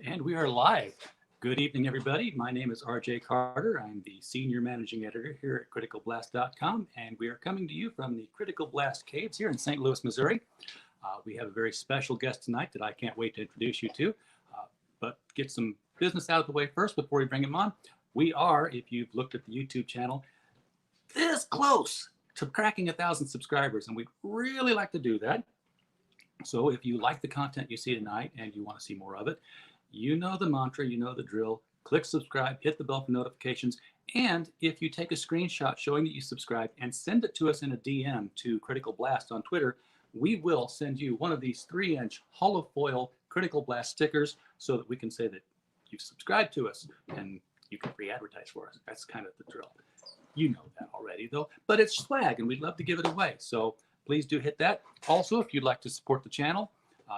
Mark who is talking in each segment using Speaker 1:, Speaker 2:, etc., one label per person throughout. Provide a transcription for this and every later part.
Speaker 1: And we are live. Good evening, everybody. My name is RJ Carter. I'm the Senior Managing Editor here at CriticalBlast.com, and we are coming to you from the Critical Blast Caves here in St. Louis, Missouri. We have a very special guest tonight that I can't wait to introduce you to. But get some business out of the way first before we bring him on. We are, if you've looked at the YouTube channel, this close to cracking 1,000 subscribers, and we'd really like to do that. So if you like the content you see tonight and you want to see more of it, you know the mantra, you know the drill. Click subscribe, hit the bell for notifications. And if you take a screenshot showing that you subscribe and send it to us in a DM to Critical Blast on Twitter, we will send you one of these 3-inch hollow foil Critical Blast stickers so that we can say that you've subscribed to us and you can free advertise for us. That's kind of the drill. You know that already, though, but it's swag and we'd love to give it away. So please do hit that. Also, if you'd like to support the channel,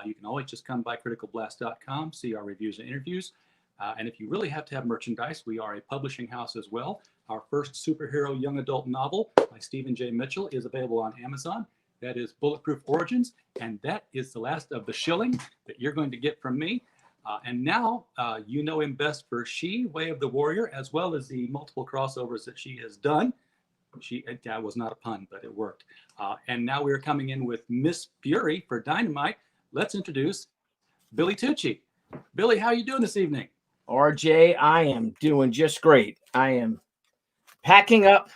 Speaker 1: you can always just come by criticalblast.com, see our reviews and interviews. And if you really have to have merchandise, we are a publishing house as well. Our first superhero young adult novel by Stephen J. Mitchell is available on Amazon. That is Bulletproof Origins. And that is the last of the shilling that you're going to get from me. And now you know him best for She, Way of the Warrior, as well as the multiple crossovers that she has done. That was not a pun, but it worked. And now we're coming in with Miss Fury for Dynamite. Let's introduce Billy Tucci. Billy, how are you doing this evening?
Speaker 2: RJ, I am doing just great. I am packing up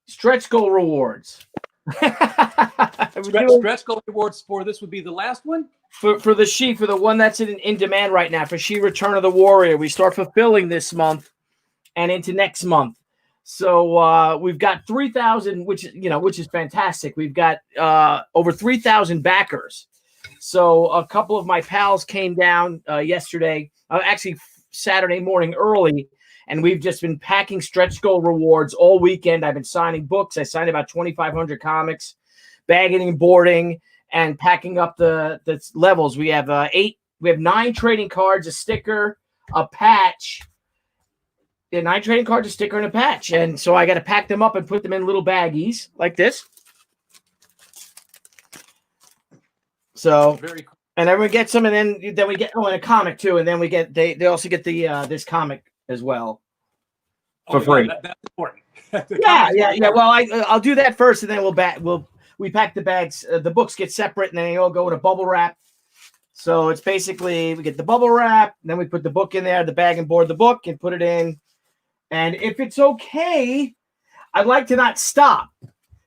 Speaker 2: stretch goal rewards.
Speaker 1: Stretch goal rewards for this would be the last one?
Speaker 2: For the one that's in demand right now, for She Return of the Warrior. We start fulfilling this month and into next month. So we've got 3,000, which is fantastic. We've got over 3,000 backers. So a couple of my pals came down yesterday, actually Saturday morning early, and we've just been packing stretch goal rewards all weekend. I've been signing books. I signed about 2,500 comics, bagging and boarding, and packing up the levels. We have 9 trading cards, a sticker, a patch. 9 trading cards, a sticker, and a patch. And so I got to pack them up and put them in little baggies like this. So, very cool. And everyone gets them, and then we get and a comic too, and then we get they also get the this comic as well for free.
Speaker 1: That's important.
Speaker 2: yeah. Well, I'll do that first, and then we pack the bags. The books get separate, and then they all go in a bubble wrap. So it's basically we get the bubble wrap, and then we put the book in there, the bag, and board the book, and put it in. And if it's okay, I'd like to not stop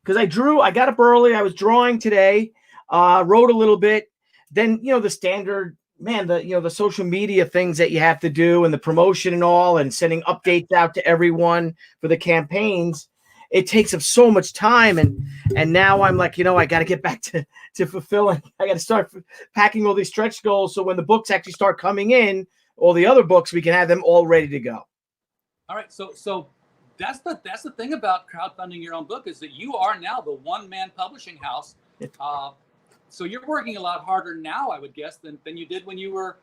Speaker 2: because I got up early. I was drawing today. Wrote a little bit, then the standard the social media things that you have to do and the promotion and all, and sending updates out to everyone for the campaigns. It takes up so much time, and now I'm like, I got to get back to fulfilling. I got to start packing all these stretch goals so when the books actually start coming in, all the other books, we can have them all ready to go.
Speaker 1: All right, so that's the thing about crowdfunding your own book is that you are now the one-man publishing house. So you're working a lot harder now, I would guess, than you did when you were,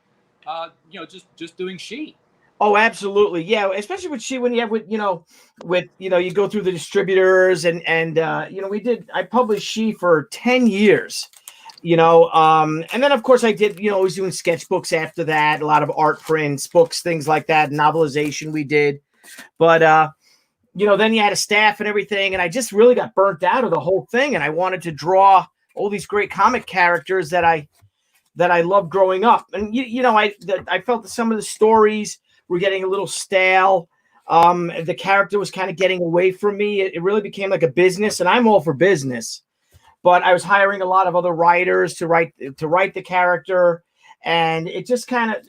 Speaker 1: just doing She.
Speaker 2: Oh, absolutely, yeah. Especially with She, when you have you go through the distributors and I published She for 10 years, and then of course I did, I was doing sketchbooks after that, a lot of art prints, books, things like that, novelization we did, but then you had a staff and everything, and I just really got burnt out of the whole thing, and I wanted to draw all these great comic characters that I loved growing up. And, I felt that some of the stories were getting a little stale. The character was kind of getting away from me. It really became like a business, and I'm all for business. But I was hiring a lot of other writers to write the character. And it just kind of,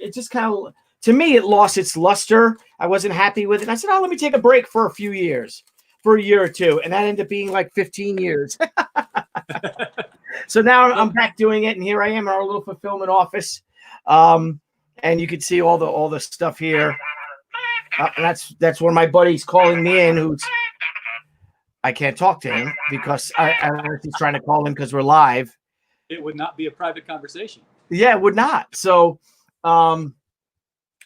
Speaker 2: to me, it lost its luster. I wasn't happy with it. I said, let me take a break for a year or two. And that ended up being like 15 years. So now I'm back doing it, and here I am in our little fulfillment office, and you can see all the stuff here. And that's one of my buddies calling me in. I can't talk to him because I don't know if he's trying to call him because we're live.
Speaker 1: It would not be a private conversation.
Speaker 2: Yeah, it would not. So, so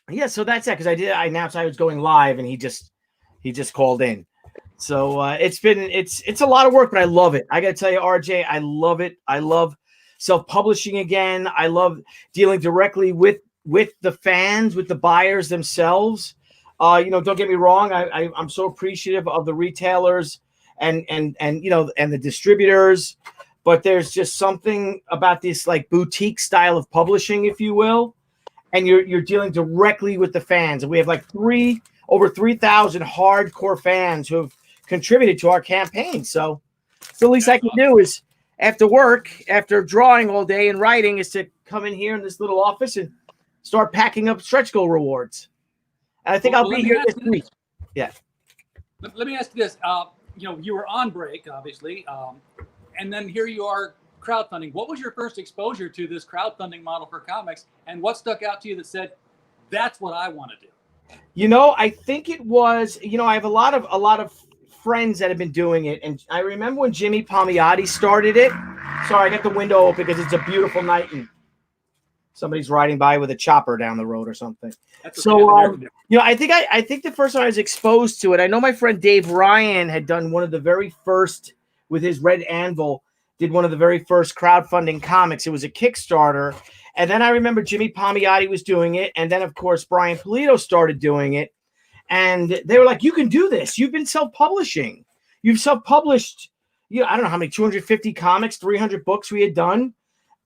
Speaker 2: that's it because I announced I was going live, and he just called in. So it's a lot of work, but I love it. I got to tell you, RJ, I love it. I love self-publishing again. I love dealing directly with with the fans, with the buyers themselves. Don't get me wrong. I'm so appreciative of the retailers and the distributors, but there's just something about this like boutique style of publishing, if you will, and you're dealing directly with the fans. And we have like over 3,000 hardcore fans who have contributed to our campaign. So the least I can do is after work, after drawing all day and writing, is to come in here in this little office and start packing up stretch goal rewards. And I think I'll be here this week. Yeah.
Speaker 1: Let me ask you this. You were on break, obviously, and then here you are crowdfunding. What was your first exposure to this crowdfunding model for comics, and what stuck out to you that said, that's what I want to do?
Speaker 2: I think it was, I have a lot of friends that have been doing it. And I remember when Jimmy Palmiotti started it. Sorry, I got the window open because it's a beautiful night and somebody's riding by with a chopper down the road or something. I think the first time I was exposed to it, I know my friend Dave Ryan had done one of the very first, with his Red Anvil, did one of the very first crowdfunding comics. It was a Kickstarter. And then I remember Jimmy Palmiotti was doing it. And then, of course, Brian Pulido started doing it. And they were like, you can do this. You've been self-publishing. You've self-published, I don't know how many, 250 comics, 300 books we had done.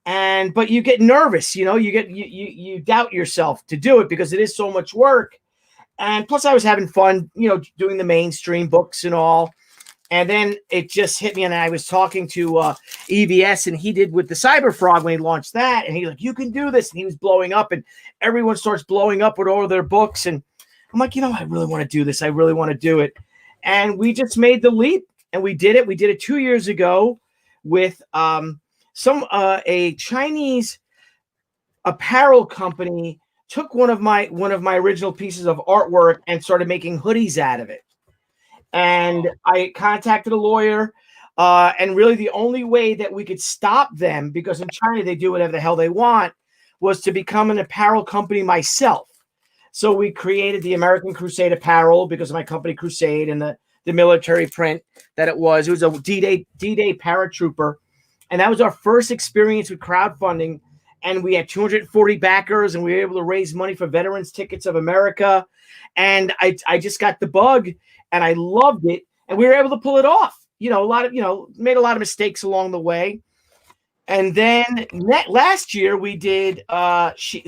Speaker 2: But you get nervous, you doubt yourself to do it because it is so much work. And plus I was having fun, doing the mainstream books and all. And then it just hit me, and I was talking to EVS, and he did with the Cyber Frog when he launched that, and he's like, you can do this. And he was blowing up, and everyone starts blowing up with all their books. And I'm like, I really want to do this. I really want to do it. And we just made the leap, and we did it. We did it 2 years ago with a Chinese apparel company took one of my original pieces of artwork and started making hoodies out of it. And I contacted a lawyer, and really the only way that we could stop them, because in China they do whatever the hell they want, was to become an apparel company myself. So we created the American Crusade apparel because of my company Crusade and the military print that it was. It was a D-Day paratrooper. And that was our first experience with crowdfunding. And we had 240 backers, and we were able to raise money for Veterans Tickets of America. And I just got the bug, and I loved it. And we were able to pull it off. Made a lot of mistakes along the way. And then last year we did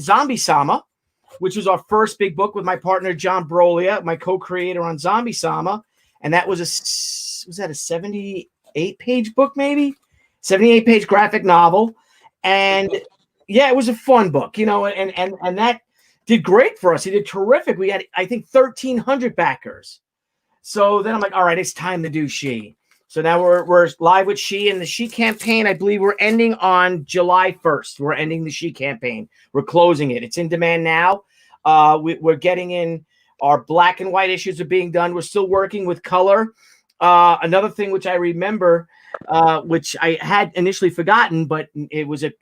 Speaker 2: Zombie Sama, which was our first big book with my partner, John Brolia, my co-creator on Zombie Sama. And that was a 78-page book, maybe? 78-page graphic novel. And yeah, it was a fun book, and that did great for us. He did terrific. We had, I think, 1,300 backers. So then I'm like, all right, it's time to do She. So now we're live with She, and the She campaign, I believe we're ending on July 1st. We're ending the She campaign. We're closing it. It's in demand now. We're getting in, our black and white issues are being done. We're still working with color. Another thing which I remember, which I had initially forgotten, but it was a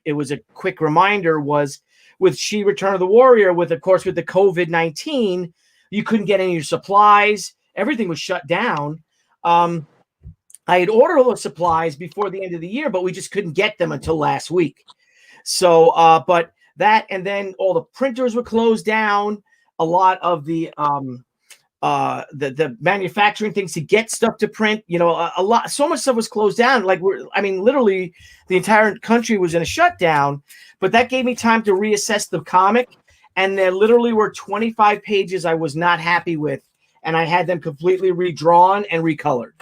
Speaker 2: quick reminder, was with She Return of the Warrior, with the COVID-19, you couldn't get any of your supplies. Everything was shut down. I had ordered all the supplies before the end of the year, but we just couldn't get them until last week. So, but that, and then all the printers were closed down. A lot of the manufacturing things to get stuff to print, so much stuff was closed down. Literally the entire country was in a shutdown, but that gave me time to reassess the comic. And there literally were 25 pages I was not happy with, and I had them completely redrawn and recolored.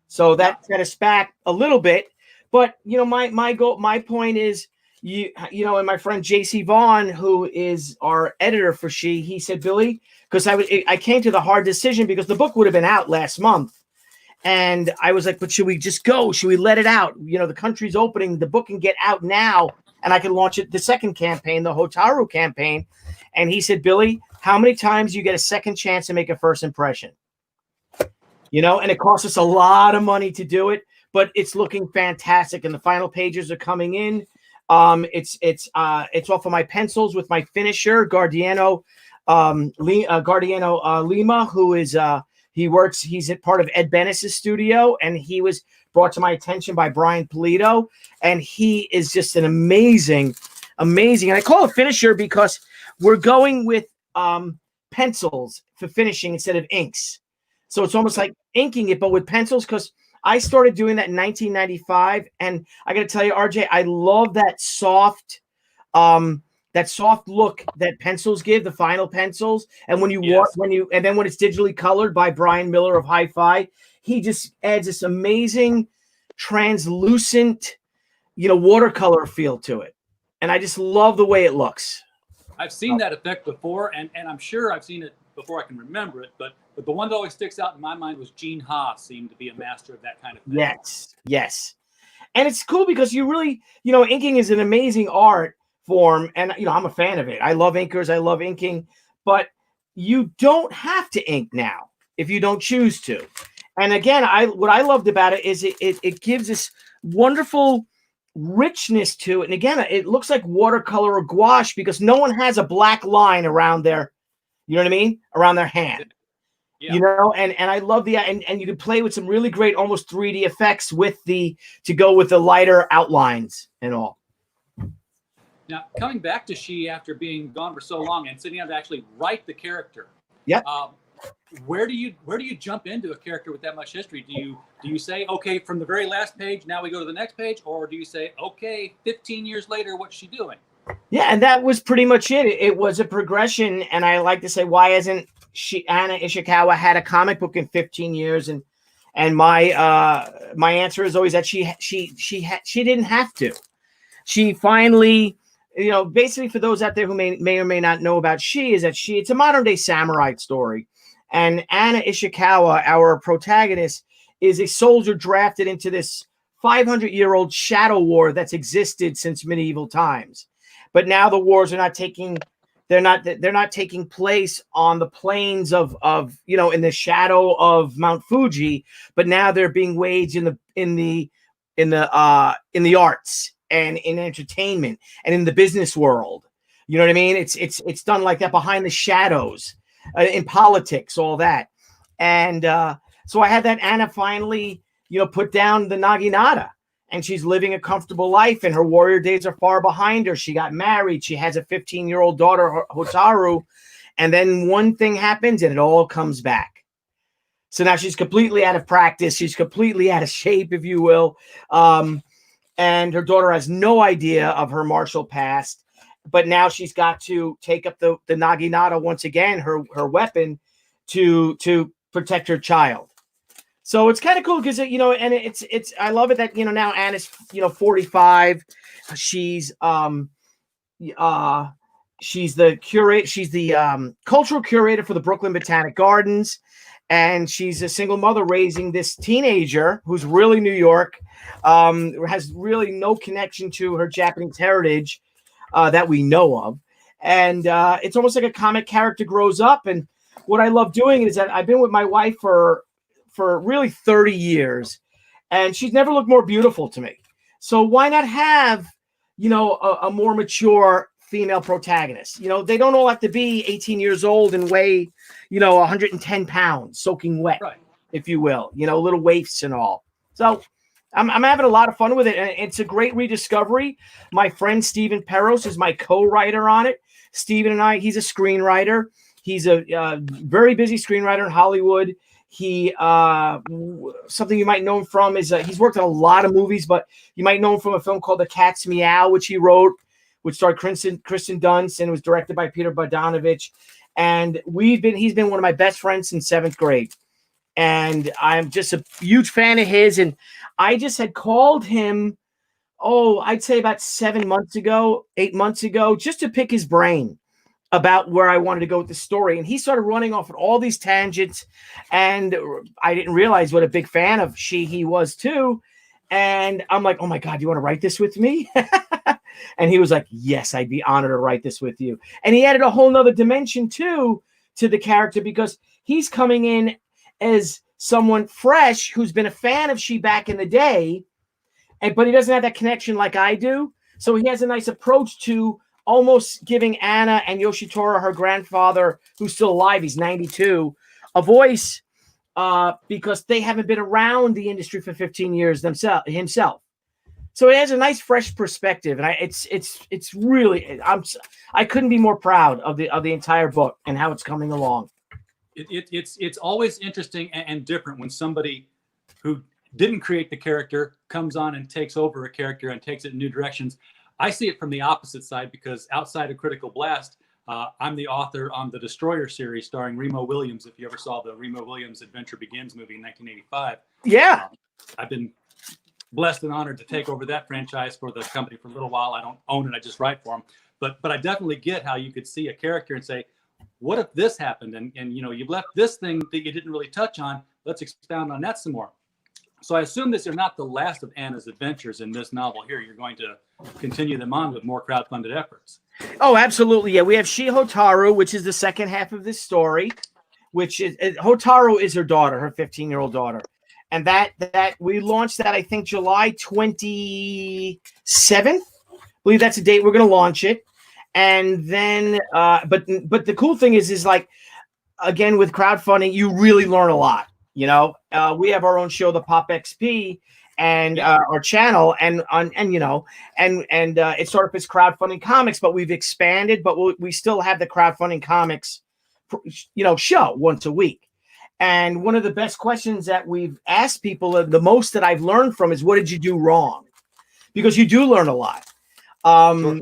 Speaker 2: So that set us back a little bit, but my goal, my point is, and my friend JC Vaughn, who is our editor for She, he said, Billy, because I came to the hard decision because the book would have been out last month. And I was like, but should we just go? Should we let it out? The country's opening, the book can get out now, and I can launch it, the second campaign, the Hotaru campaign. And he said, Billy, how many times you get a second chance to make a first impression? And it costs us a lot of money to do it, but it's looking fantastic. And the final pages are coming in. It's off of my pencils with my finisher, Guardiano Lima, who is he's a part of Ed Bennis's studio, and he was brought to my attention by Brian Pulido, and he is just an amazing, and I call it finisher because we're going with pencils for finishing instead of inks. So it's almost like inking it, but with pencils, because I started doing that in 1995. And I got to tell you, RJ, I love that soft look that pencils give, the final pencils. And when you
Speaker 1: Yes.
Speaker 2: and then when it's digitally colored by Brian Miller of Hi-Fi, he just adds this amazing translucent, watercolor feel to it. And I just love the way it looks.
Speaker 1: I've seen that effect before, and I'm sure I've seen it before I can remember it, but the one that always sticks out in my mind was Gene Haas seemed to be a master of that kind of thing.
Speaker 2: Yes. And it's cool because you really, inking is an amazing art form, and I'm a fan of it. I love inkers, I love inking, but you don't have to ink now if you don't choose to. And again, what I loved about it is it gives this wonderful richness to it. And again, it looks like watercolor or gouache because no one has a black line around their, around their hand. Yeah. And I love and you can play with some really great almost 3D effects to go with the lighter outlines and all.
Speaker 1: Now, coming back to She after being gone for so long and sitting down to actually write the character.
Speaker 2: Yeah.
Speaker 1: Where do you jump into a character with that much history? Do you say, okay, from the very last page, now we go to the next page, or do you say, okay, 15 years later, what's she doing?
Speaker 2: Yeah, and that was pretty much it. It was a progression, and I like to say, why hasn't Anna Ishikawa had a comic book in 15 years? And my answer is always that she didn't have to. She finally, basically for those out there who may or may not know about it's a modern day samurai story. And Anna Ishikawa, our protagonist, is a soldier drafted into this 500-year-old shadow war that's existed since medieval times. But now the wars are not taking place on the plains of in the shadow of Mount Fuji, but now they're being waged in the arts and in entertainment and in the business world. You know what I mean? It's done like that behind the shadows. In politics, all that. And so I had that Anna finally, put down the naginata, and she's living a comfortable life, and her warrior days are far behind her. She got married. She has a 15-year-old daughter, Hotaru. And then one thing happens and it all comes back. So now she's completely out of practice. She's completely out of shape, if you will. And her daughter has no idea of her martial past. But now she's got to take up the naginata once again, her weapon, to protect her child. So it's kind of cool because and it's I love it that now Anna's 45. She's the curate. She's the cultural curator for the Brooklyn Botanic Gardens, and she's a single mother raising this teenager who's really New York, has really no connection to her Japanese heritage. That we know of. And it's almost like a comic character grows up. And what I love doing is that I've been with my wife for really 30 years, and she's never looked more beautiful to me. So why not have, a more mature female protagonist? They don't all have to be 18 years old and weigh, 110 pounds, soaking wet, right, if you will, little waifs and all. So I'm having a lot of fun with it, and it's a great rediscovery. My friend Stephen Peros is my co-writer on it. Stephen and I, he's a screenwriter. He's a very busy screenwriter in Hollywood. He something you might know him from is he's worked on a lot of movies, but you might know him from a film called The Cat's Meow, which he wrote, which starred Kristen Dunst and was directed by Peter Bogdanovich. And he's been one of my best friends since 7th grade. And I'm just a huge fan of his. And I just had called him, I'd say about 8 months ago, just to pick his brain about where I wanted to go with the story. And he started running off at all these tangents. And I didn't realize what a big fan of he was too. And I'm like, oh my God, you want to write this with me? And he was like, yes, I'd be honored to write this with you. And he added a whole nother dimension too to the character, because he's coming in as someone fresh who's been a fan of She back in the day, but he doesn't have that connection like I do. So he has a nice approach to almost giving Anna and Yoshitora, her grandfather, who's still alive, he's 92, a voice because they haven't been around the industry for 15 years himself. So it has a nice, fresh perspective, and it's really I couldn't be more proud of the entire book and how it's coming along.
Speaker 1: It's always interesting and different when somebody who didn't create the character comes on and takes over a character and takes it in new directions. I see it from the opposite side because outside of Critical Blast, I'm the author on the Destroyer series starring Remo Williams. If you ever saw the Remo Williams Adventure Begins movie in 1985,
Speaker 2: Yeah.
Speaker 1: I've been blessed and honored to take over that franchise for the company for a little while. I don't own it; I just write for them. But I definitely get how you could see a character and say, "What if this happened?" And you've left this thing that you didn't really touch on. Let's expound on that some more. So I assume this are not the last of Anna's adventures in this novel here. You're going to continue them on with more crowdfunded efforts.
Speaker 2: Oh, absolutely. Yeah, we have She Hotaru, which is the second half of this story, which is Hotaru is her daughter, her 15-year-old daughter. And that we launched that, I think, July 27th. I believe that's the date we're going to launch it. And then, but the cool thing is like, again, with crowdfunding, you really learn a lot. We have our own show, the Pop XP, and our channel, and it started off as crowdfunding comics, but we've expanded, but we still have the crowdfunding comics, show once a week. And one of the best questions that we've asked people, the most that I've learned from, is what did you do wrong? Because you do learn a lot, sure.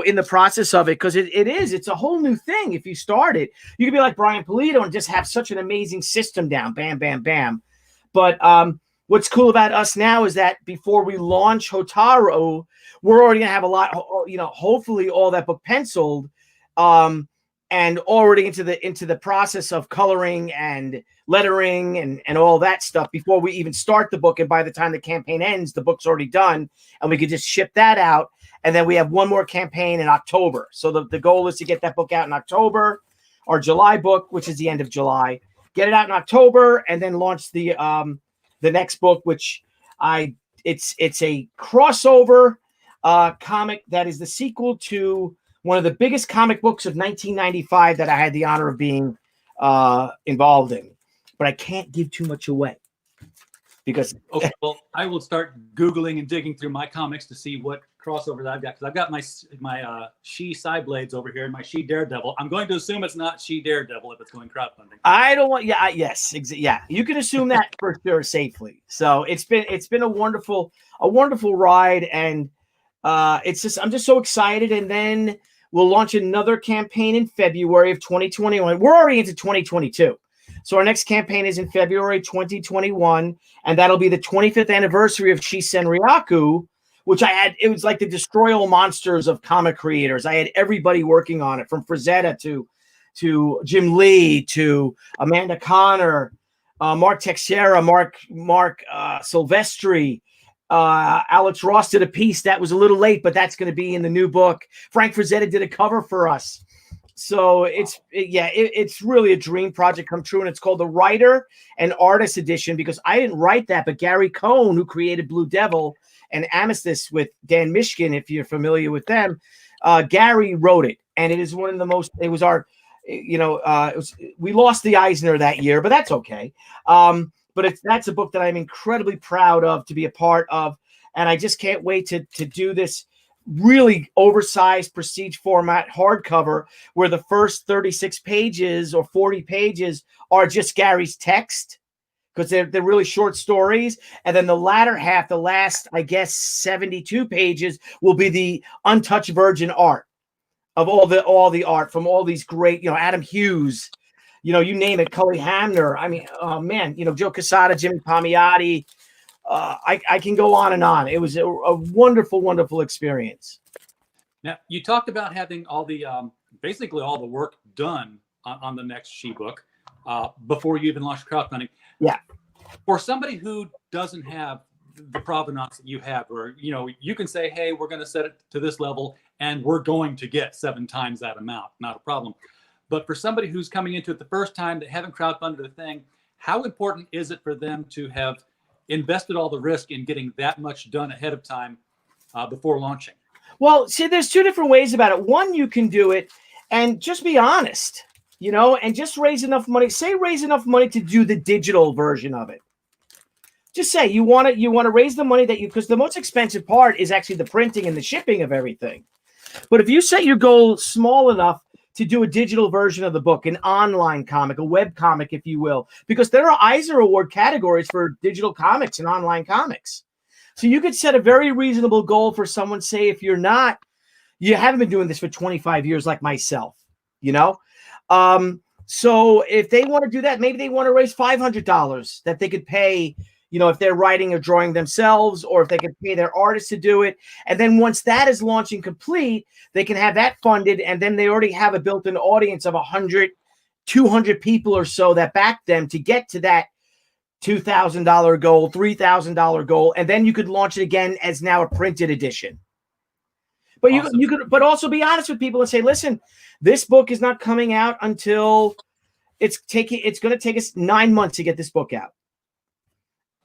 Speaker 2: In the process of it, because it's a whole new thing. If you start it, you could be like Brian Pulido and just have such an amazing system down, bam, bam, bam. But what's cool about us now is that before we launch Hotaru, we're already gonna have a lot, hopefully all that book penciled, and already into the process of coloring and lettering and all that stuff before we even start the book. And by the time the campaign ends, the book's already done, and we could just ship that out. And then we have one more campaign in October. So the goal is to get that book out in October, our July book, which is the end of July. Get it out in October, and then launch the next book, which it's a crossover comic that is the sequel to one of the biggest comic books of 1995 that I had the honor of being involved in. But I can't give too much away because
Speaker 1: okay, well, I will start Googling and digging through my comics to see what crossover that I've got, because I've got my She Cyblades over here and my She Daredevil. I'm going to assume it's not She Daredevil if it's going crowdfunding.
Speaker 2: I don't want, you can assume that for sure safely. So it's been a wonderful ride, and I'm just so excited. And then we'll launch another campaign in February of 2021. We're already into 2022. So our next campaign is in February 2021, and that'll be the 25th anniversary of Shi Senryaku, which it was like the Destroy All Monsters of comic creators. I had everybody working on it, from Frazetta to Jim Lee to Amanda Connor, Mark Texera, Mark Silvestri. Alex Ross did a piece that was a little late, but that's going to be in the new book. Frank Frazetta did a cover for us. So it's really a dream project come true, and it's called the Writer and Artist Edition, because I didn't write that, but Gary Cohn, who created Blue Devil and Amethyst with Dan Mishkin, if you're familiar with them, Gary wrote it, and it is one of the most. It was our, we lost the Eisner that year, but that's okay. But that's a book that I'm incredibly proud of to be a part of, and I just can't wait to do this really oversized prestige format hardcover, where the first 36 pages or 40 pages are just Gary's text, because they're really short stories, and then the latter half, the last, I guess, 72 pages, will be the untouched virgin art of all the art from all these great, Adam Hughes, you name it, Cully Hamner. I mean, oh man, Joe Quesada, Jimmy Palmiotti. I can go on and on. It was a wonderful, wonderful experience.
Speaker 1: Now, you talked about having all the basically all the work done on the next She book before you even launched crowdfunding.
Speaker 2: Yeah.
Speaker 1: For somebody who doesn't have the provenance that you have, or you can say, hey, we're going to set it to this level, and we're going to get 7 times that amount. Not a problem. But for somebody who's coming into it the first time, that haven't crowdfunded a thing, how important is it for them to have invested all the risk in getting that much done ahead of time before launching?
Speaker 2: Well, see, there's 2 different ways about it. One, you can do it and just be honest, and just raise enough money. Raise enough money to do the digital version of it. just say you want to raise the money that you, because the most expensive part is actually the printing and the shipping of everything. But if you set your goal small enough to do a digital version of the book, an online comic, a web comic, if you will, because there are Eisner Award categories for digital comics and online comics. So you could set a very reasonable goal for someone, say, if you haven't been doing this for 25 years like myself, you know? So if they want to do that, maybe they want to raise $500 that they could pay, you know, if they're writing or drawing themselves, or if they could pay their artists to do it. And then once that is launching complete, they can have that funded. And then they already have a built-in audience of 100, 200 people or so that back them to get to that $2,000 goal, $3,000 goal. And then you could launch it again as now a printed edition. But awesome. you could, but also be honest with people and say, listen, this book is not coming out until it's going to take us 9 months to get this book out.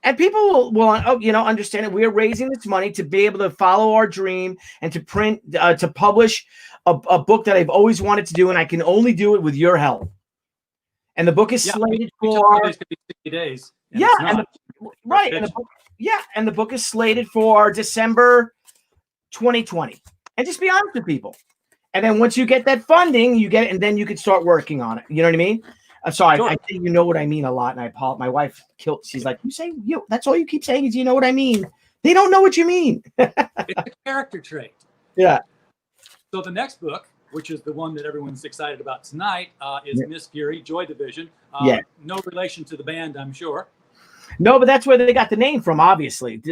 Speaker 2: And people will understand that we are raising this money to be able to follow our dream and to print, to publish a book that I've always wanted to do, and I can only do it with your help. And the book is slated for
Speaker 1: 60 days.
Speaker 2: And the book is slated for December 2020. And just be honest with people. And then once you get that funding, you get it, and then you can start working on it. You know what I mean? I'm sorry, sure. I think you know what I mean a lot. And I apologize. My wife she's like, that's all you keep saying is you know what I mean. They don't know what you mean.
Speaker 1: It's a character trait.
Speaker 2: Yeah.
Speaker 1: So the next book, which is the one that everyone's excited about tonight, is Miss Fury, Joy Division. No relation to the band, I'm sure.
Speaker 2: No, but that's where they got the name from, obviously.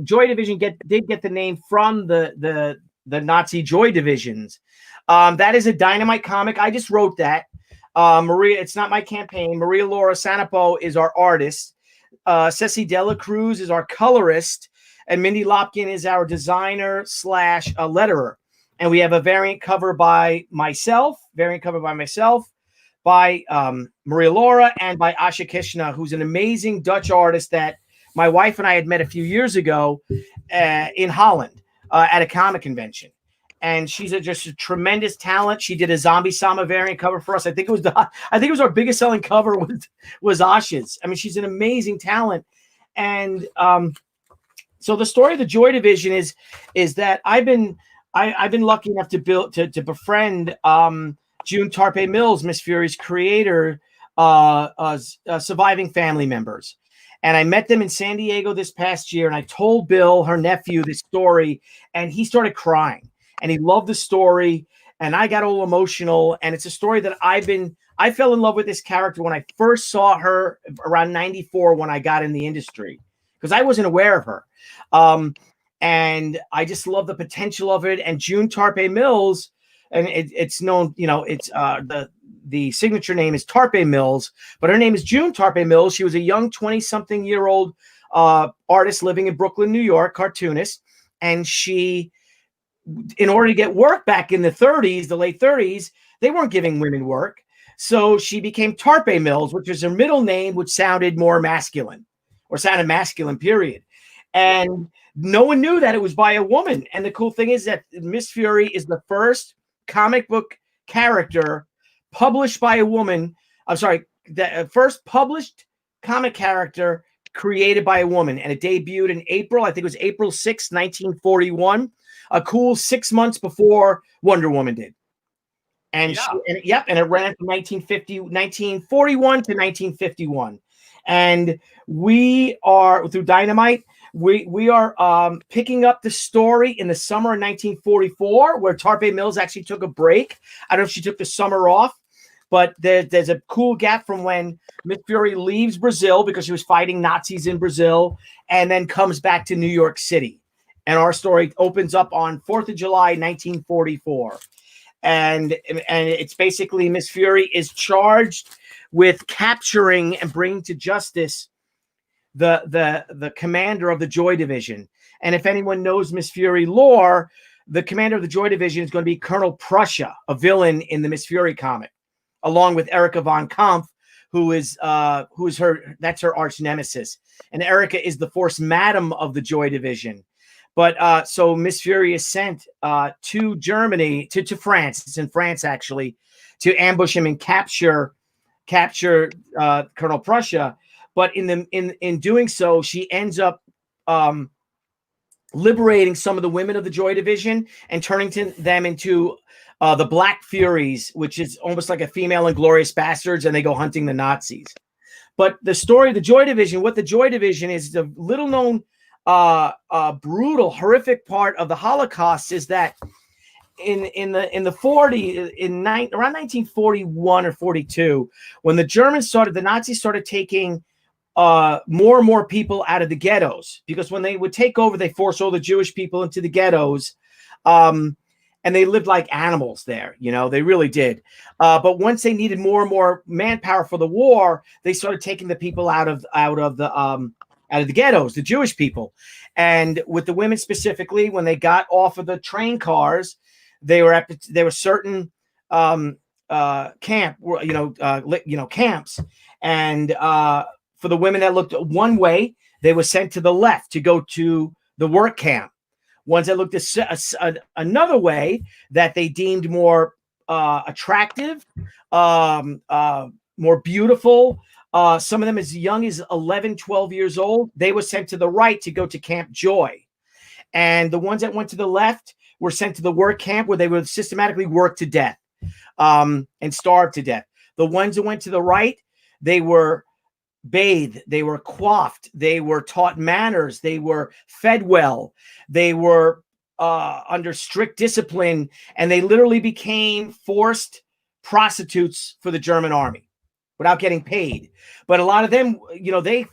Speaker 2: Joy Division did get the name from the Nazi Joy Divisions. That is a Dynamite comic. I just wrote that. Maria, it's not my campaign. Maria Laura Sanapo is our artist. Ceci Dela Cruz is our colorist. And Mindy Lopkin is our designer / letterer. And we have a variant cover by myself, by Maria Laura, and by Asha Kishna, who's an amazing Dutch artist that my wife and I had met a few years ago in Holland at a comic convention. And she's just a tremendous talent. She did a Zombie Sama variant cover for us. I think it was our biggest selling cover was Asha's. I mean, she's an amazing talent. And so the story of the Joy Division is that I've been lucky enough to befriend June Tarpe Mills, Miss Fury's creator, surviving family members. And I met them in San Diego this past year, and I told Bill, her nephew, this story, and he started crying. And he loved the story, and I got all emotional. And it's a story that I fell in love with this character when I first saw her around 94 when I got in the industry, because I wasn't aware of her. And I just love the potential of it. And June Tarpe Mills, and it's known, it's the signature name is Tarpe Mills, but her name is June Tarpe Mills. She was a young 20-something-year-old artist living in Brooklyn, New York, cartoonist. And she, in order to get work back in the late 30s, they weren't giving women work. So she became Tarpe Mills, which is her middle name, which sounded more masculine, or sounded masculine, period. And no one knew that it was by a woman. And the cool thing is that Miss Fury is the first comic book character published by a woman. I'm sorry, the first published comic character created by a woman. And it debuted in April, I think it was April 6, 1941. A cool 6 months before Wonder Woman did. And and it ran from 1941 to 1951. And we are, through Dynamite, we are picking up the story in the summer of 1944, where Tarpe Mills actually took a break. I don't know if she took the summer off, but there's a cool gap from when Miss Fury leaves Brazil because she was fighting Nazis in Brazil, and then comes back to New York City. And our story opens up on 4th of July, 1944. And it's basically Miss Fury is charged with capturing and bringing to justice the commander of the Joy Division. And if anyone knows Miss Fury lore, the commander of the Joy Division is going to be Colonel Prussia, a villain in the Miss Fury comic, along with Erica von Kampf, who is that's her arch nemesis. And Erica is the Force Madam of the Joy Division. But so Miss Fury is sent to Germany, to France. It's in France, actually, to ambush him and capture Colonel Prussia. But in doing so, she ends up liberating some of the women of the Joy Division and turning them into the Black Furies, which is almost like a female Inglorious Bastards, and they go hunting the Nazis. But the story of the Joy Division, what the Joy Division is, the little known, brutal, horrific part of the Holocaust is that around 1941 or 42, when the Nazis started taking more and more people out of the ghettos, because when they would take over, they forced all the Jewish people into the ghettos. And they lived like animals there, they really did. But once they needed more and more manpower for the war, they started taking the people out of the ghettos, the Jewish people. And with the women specifically, when they got off of the train cars, there were certain camps, and for the women that looked one way, they were sent to the left to go to the work camp. Ones that looked another way that they deemed more attractive, more beautiful, some of them as young as 11, 12 years old, they were sent to the right to go to Camp Joy. And the ones that went to the left were sent to the work camp, where they would systematically work to death and starve to death. The ones that went to the right, they were bathed, they were coiffed, they were taught manners, they were fed well, they were under strict discipline, and they literally became forced prostitutes for the German army without getting paid. But a lot of them, they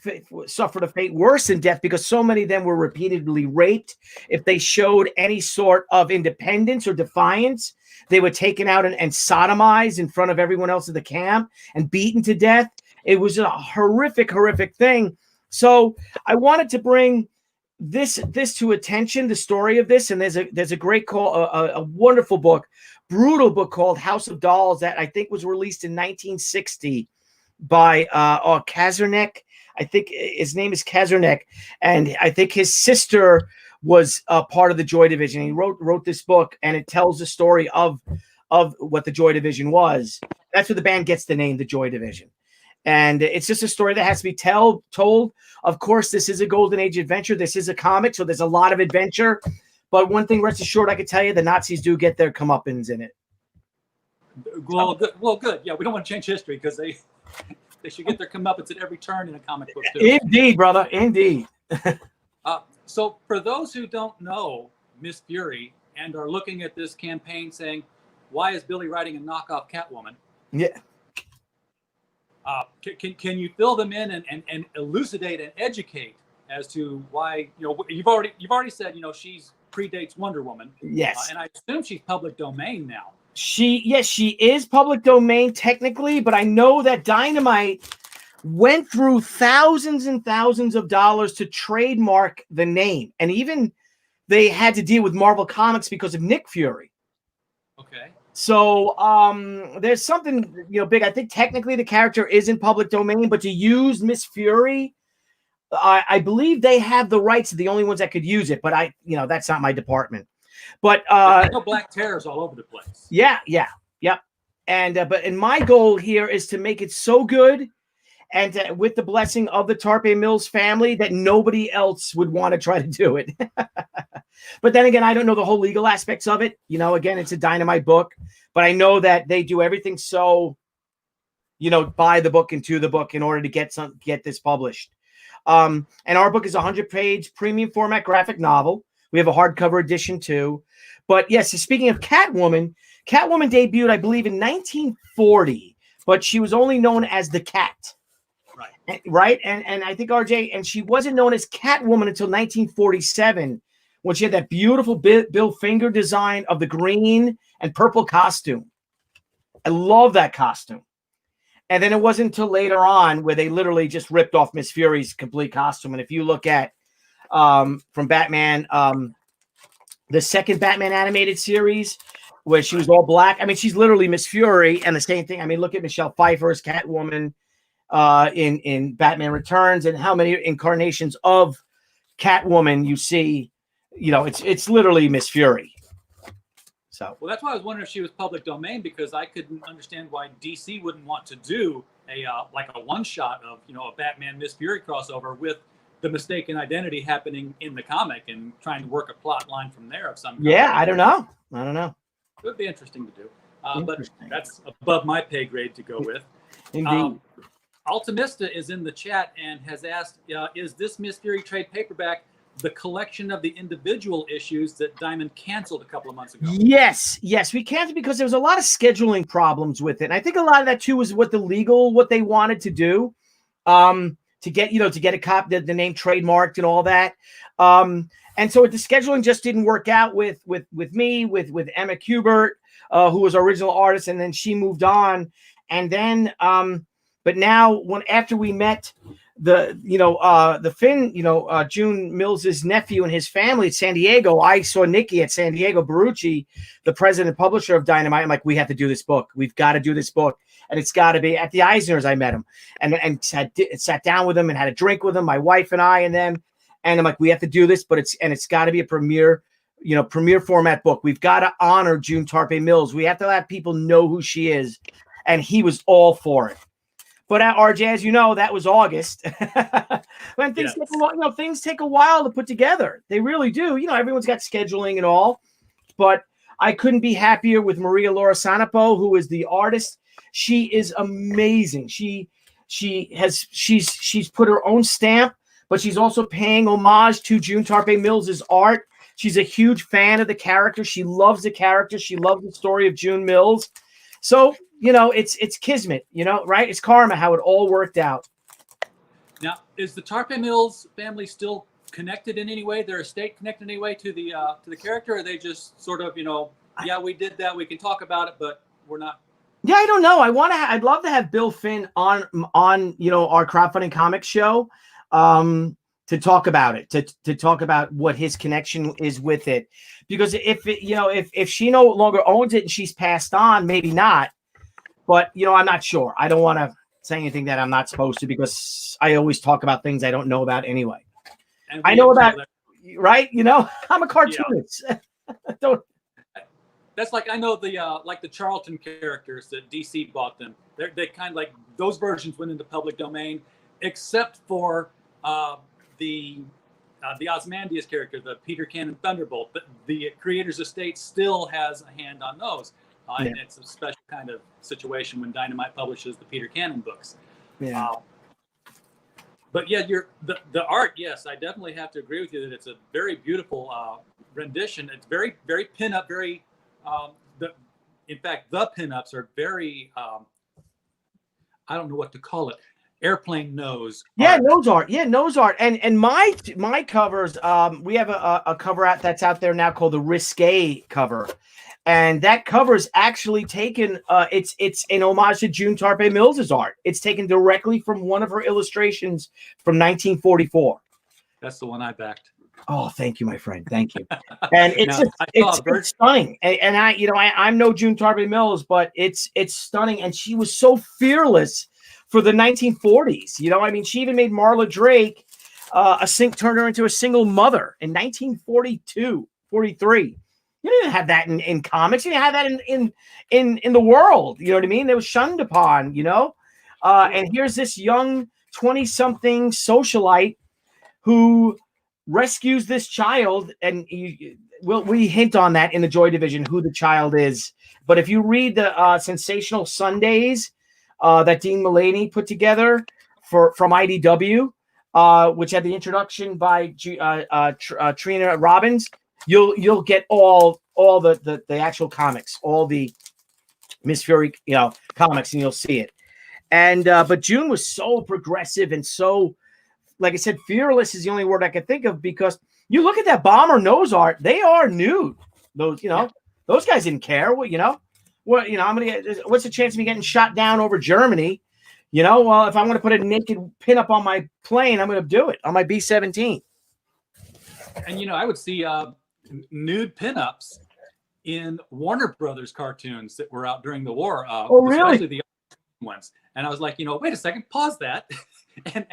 Speaker 2: suffered a fate worse than death, because so many of them were repeatedly raped. If they showed any sort of independence or defiance, they were taken out and sodomized in front of everyone else at the camp and beaten to death. It was a horrific, horrific thing. So I wanted to bring this to attention, the story of this. And there's a great a wonderful book, brutal book called House of Dolls that I think was released in 1960 by Kazernek. I think his name is Kazernek, and I think his sister was part of the Joy Division. He wrote this book, and it tells the story of what the Joy Division was. That's where the band gets the name, the Joy Division. And it's just a story that has to be told. Of course, this is a golden age adventure. This is a comic, so there's a lot of adventure. But one thing, rest assured, I can tell you, the Nazis do get their comeuppance in it.
Speaker 1: Well, good. Yeah, we don't want to change history, because they should get their comeuppance at every turn in a comic book too.
Speaker 2: Indeed, brother. Indeed.
Speaker 1: So for those who don't know Miss Fury and are looking at this campaign saying, why is Billy writing a knockoff Catwoman?
Speaker 2: Yeah.
Speaker 1: Can you fill them in and elucidate and educate as to why, you've already said, she's predates Wonder Woman.
Speaker 2: Yes.
Speaker 1: And I assume she's public domain now.
Speaker 2: She is public domain technically, but I know that Dynamite went through thousands and thousands of dollars to trademark the name. And even they had to deal with Marvel Comics because of Nick Fury.
Speaker 1: Okay.
Speaker 2: So there's something, big. I think technically the character is in public domain, but to use Miss Fury, I believe they have the rights. The only ones that could use it, but that's not my department. But
Speaker 1: Black Terror's all over the place.
Speaker 2: Yeah. And but my goal here is to make it so good, and with the blessing of the Tarpe Mills family, that nobody else would want to try to do it. But then again, I don't know the whole legal aspects of it. Again, it's a Dynamite book, but I know that they do everything so, buy the book and to the book in order to get this published. And our book is a 100-page premium format graphic novel. We have a hardcover edition too. But yes, speaking of Catwoman debuted, I believe, in 1940, but she was only known as the Cat. Right. And I think RJ, and she wasn't known as Catwoman until 1947, when she had that beautiful Bill Finger design of the green and purple costume. I love that costume. And then it wasn't until later on where they literally just ripped off Miss Fury's complete costume. And if you look at from Batman, the second Batman animated series, where she was all black, I mean, she's literally Miss Fury. And the same thing, I mean, look at Michelle Pfeiffer's Catwoman in Batman Returns, and how many incarnations of Catwoman you see. It's literally Miss Fury. So,
Speaker 1: well, that's why I was wondering if she was public domain, because I couldn't understand why DC wouldn't want to do like a one shot of a Batman Miss Fury crossover with the mistaken identity happening in the comic and trying to work a plot line from there of some kind.
Speaker 2: Yeah, I don't know.
Speaker 1: It would be interesting to do, but that's above my pay grade to go with.
Speaker 2: Indeed.
Speaker 1: Altamista is in the chat and has asked, is this Miss Fury trade paperback the collection of the individual issues that Diamond canceled a couple of months ago?
Speaker 2: Yes, we canceled because there was a lot of scheduling problems with it. And I think a lot of that too was what they wanted to do, to get a copy, the name trademarked and all that. And so the scheduling just didn't work out with me, with Emma Kubert, who was our original artist, and then she moved on. And then, but now after we met the Finn, June Mills's nephew and his family at San Diego, I saw Nikki at San Diego, Barucci, the president and publisher of Dynamite. I'm like, we have to do this book. We've got to do this book. And it's got to be at the Eisners. I met him and sat down with him and had a drink with him, my wife and I and them. And I'm like, we have to do this, but it's got to be a premiere format book. We've got to honor June Tarpe Mills. We have to let people know who she is. And he was all for it. But RJ, as you know, that was August. When things things take a while to put together. They really do. Everyone's got scheduling and all. But I couldn't be happier with Maria Laura Sanapo, who is the artist. She is amazing. She's put her own stamp, but she's also paying homage to June Tarpe Mills's art. She's a huge fan of the character. She loves the character. She loves the story of June Mills. So, it's kismet, right? It's karma, how it all worked out.
Speaker 1: Now, is the Tarpe Mills family still connected in any way? Their estate connected in any way to the character? Or are they just sort of, we did that, we can talk about it, but we're not?
Speaker 2: Yeah, I don't know. I'd love to have Bill Finn on our crowdfunding comics show, to talk about it, to talk about what his connection is with it. Because if she no longer owns it and she's passed on, maybe not. But, I'm not sure. I don't want to say anything that I'm not supposed to, because I always talk about things I don't know about anyway. I know about, right? I'm a cartoonist. Yeah.
Speaker 1: That's like, I know the Charlton characters that DC bought them. They kind of like, those versions went into public domain, except for the Ozymandias character, the Peter Cannon Thunderbolt. The creator's estate still has a hand on those. And it's a special kind of situation when Dynamite publishes the Peter Cannon books. Yeah. But yeah, the art, yes, I definitely have to agree with you that it's a very beautiful rendition. It's very, very pin-up, very, in fact, the pin-ups are very, I don't know what to call it, airplane nose art. Nose art. And my covers, we have a cover out that's out there now called the Risque cover. And that cover is actually taken, it's an homage to June Tarpe Mills's art. It's taken directly from one of her illustrations from 1944. That's the one I backed.
Speaker 2: Oh, thank you, my friend. Thank you. And it's stunning. And I'm no June Tarpe Mills, but it's stunning. And she was so fearless for the 1940s. She even made Marla Drake turned her into a single mother in 1942, 43. You didn't have that in comics. You didn't have that in the world. You know what I mean? It was shunned upon, and here's this young 20-something socialite who rescues this child. And we hint on that in the Joy Division, who the child is. But if you read the Sensational Sundays that Dean Mulaney put together from IDW, which had the introduction by Trina Robbins, you'll get all the actual comics, all the Miss Fury comics, and you'll see it. And but June was so progressive and so, like I said, fearless is the only word I could think of, because you look at that bomber nose art, they are nude. Those those guys didn't care. What's the chance of me getting shot down over Germany? Well, if I'm going to put a naked pinup on my plane, I'm going to do it on my B-17.
Speaker 1: And I would see nude pinups in Warner Brothers cartoons that were out during the war.
Speaker 2: Oh, really?
Speaker 1: Especially the ones. And I was like, wait a second, pause that. and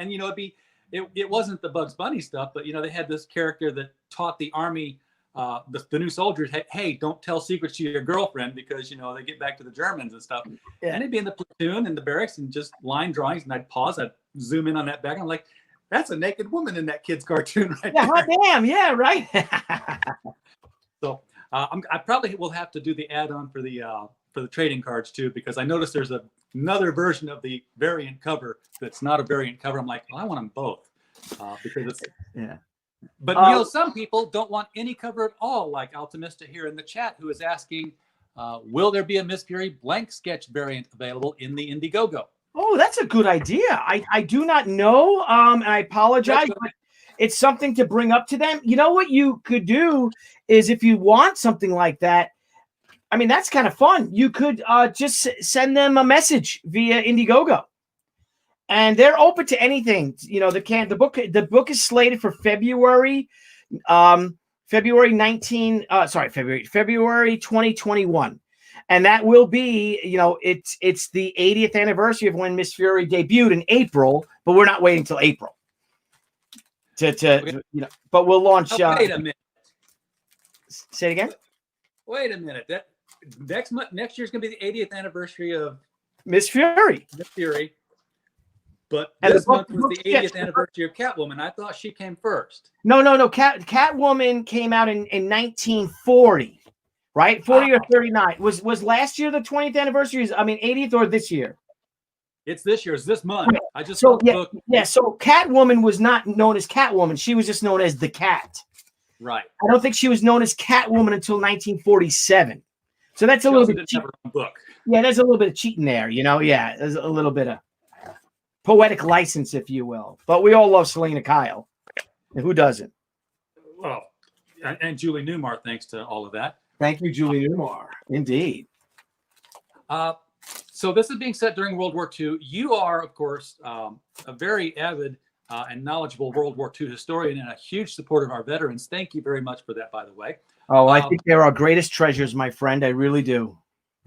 Speaker 1: it wasn't the Bugs Bunny stuff, but they had this character that taught the army the new soldiers, hey, don't tell secrets to your girlfriend because, they get back to the Germans and stuff.
Speaker 2: Yeah.
Speaker 1: And they'd be in the platoon in the barracks and just line drawings. And I'd pause, I'd zoom in on that background. I'm like, that's a naked woman in that kid's cartoon right
Speaker 2: Yeah,
Speaker 1: there.
Speaker 2: hot damn. Yeah, right.
Speaker 1: So I probably will have to do the add-on for the trading cards too, because I noticed there's another version of the variant cover that's not a variant cover. I'm like, I want them both because it's
Speaker 2: Yeah.
Speaker 1: But some people don't want any cover at all, like Altamista here in the chat, who is asking, will there be a Miss Fury blank sketch variant available in the Indiegogo?
Speaker 2: Oh, that's a good idea. I do not know, and I apologize, but it's something to bring up to them. You know what you could do is, if you want something like that, I mean, that's kind of fun. You could just send them a message via Indiegogo, and they're open to anything. The book is slated for February 2021. And that will be, it's the 80th anniversary of when Miss Fury debuted in April, but we're not waiting till April but we'll launch.
Speaker 1: Wait a minute.
Speaker 2: Say it again.
Speaker 1: Wait a minute. That next year's going to be the 80th anniversary of
Speaker 2: Miss Fury.
Speaker 1: Miss Fury. But
Speaker 2: And
Speaker 1: this month was the 80th anniversary of Catwoman. I thought she came first.
Speaker 2: No. Catwoman came out in 1940. Right? 40 or 39. Was last year the 20th anniversary? 80th or this year?
Speaker 1: It's this year. It's this month.
Speaker 2: Right.
Speaker 1: I just
Speaker 2: so Catwoman was not known as Catwoman. She was just known as the Cat.
Speaker 1: Right.
Speaker 2: I don't think she was known as Catwoman until 1947. So that's a little bit
Speaker 1: of a book.
Speaker 2: Yeah, there's a little bit of cheating there, Yeah, there's a little bit of poetic license, if you will. But we all love Selena Kyle. Who doesn't?
Speaker 1: Well, and Julie Newmar, thanks to all of that.
Speaker 2: Thank you, Julie Newmar. Indeed.
Speaker 1: So this is being set during World War II. You are, of course, a very avid and knowledgeable World War II historian and a huge supporter of our veterans. Thank you very much for that, by the way.
Speaker 2: Oh, I think they're our greatest treasures, my friend. I really do.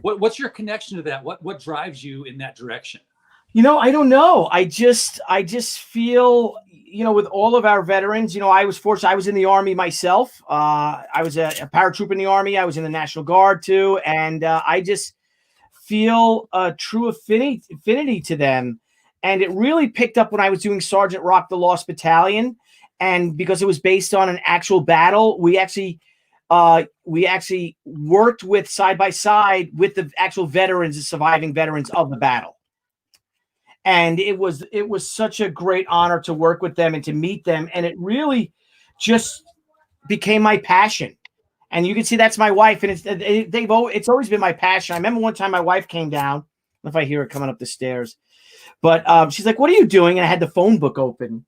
Speaker 1: What's your connection to that? What drives you in that direction?
Speaker 2: I don't know. I just feel, with all of our veterans, I was fortunate. I was in the Army myself. I was a paratrooper in the Army. I was in the National Guard too. And I just feel a true affinity to them. And it really picked up when I was doing Sergeant Rock, the Lost Battalion. And because it was based on an actual battle, we actually worked with side by side with the actual veterans, the surviving veterans of the battle. And it was such a great honor to work with them and to meet them. And it really just became my passion. And you can see that's my wife. And it's always been my passion. I remember one time my wife came down. I don't know if I hear her coming up the stairs. But she's like, "What are you doing?" And I had the phone book open.